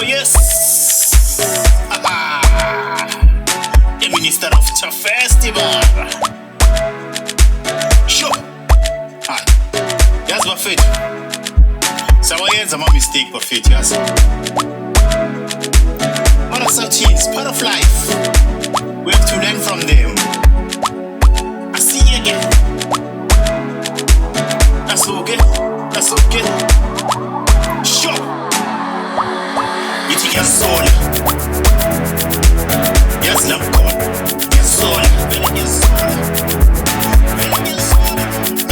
yes. The Minister of Tough Festival. Sure. Yes, Buffett. So I had a mistake, Buffett, yes. Part of some cheese, part of life. We have to learn from them. I see you again. That's okay. That's okay. Sure. You think you're soul. Yes, love God. Yes, soul. Yes, soul.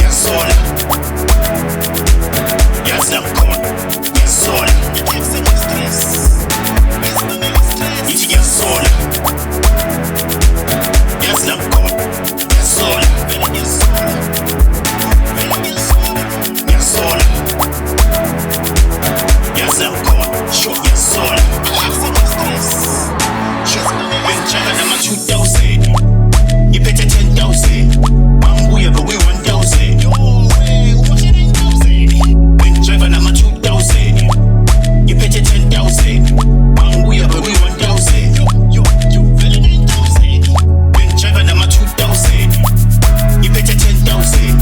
Yes, soul. Yes, love God. Yes, soul. You think you're soul. Yes, love God. Yes, soul. Yes, soul. Yes, soul. Yes, love God. Sure, yes, soul. When China number 2,000, you bet you 10,000. Manguya, but we 1,000. Yo, hey, what you 9,000? When driver number 2,000, you bet you 10,000. Manguya, but we 1,000. Yo, very 9,000. When driver number 2,000, you bet you 10,000.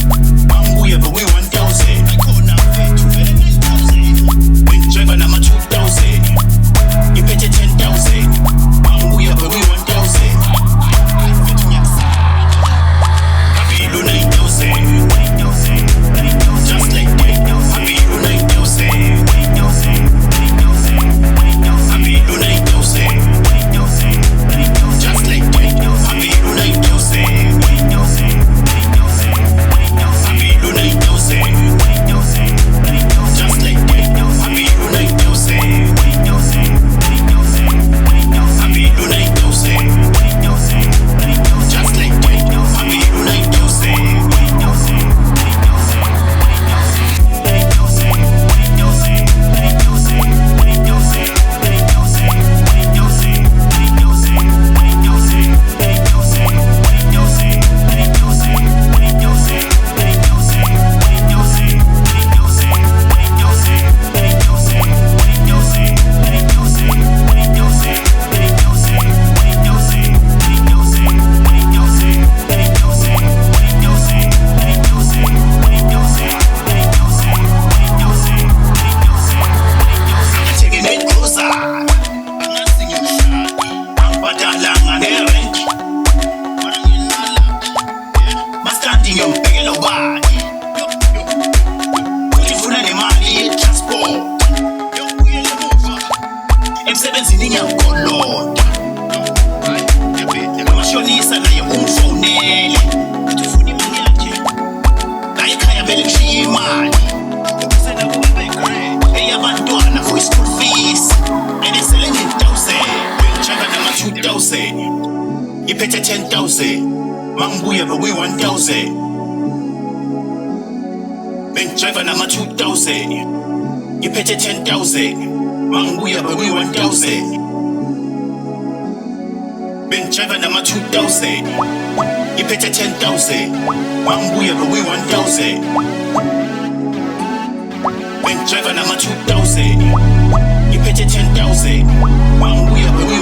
Manguya, but we 1,000. I go now, very 9,000. When driver number 2,000, you bet you 10,000. Manguya, but we 1,000. Happy 9,000. Just like that. Happy 9,000. Happy 9,000. Just like that. Happy 9,000. Happy 9,000. Just like that. Happy 9,000. Happy 9,000. Just like that. Happy 9,000. You pay 10,000. Manguya, but we 1,000. Ben driver number 2,000. You pay 10,000. Manguya, but we 1,000. Ben driver number 2,000. You pay 10,000. Manguya, but we 1,000. Ben driver number 2,000. You pay 10,000. Manguya, but we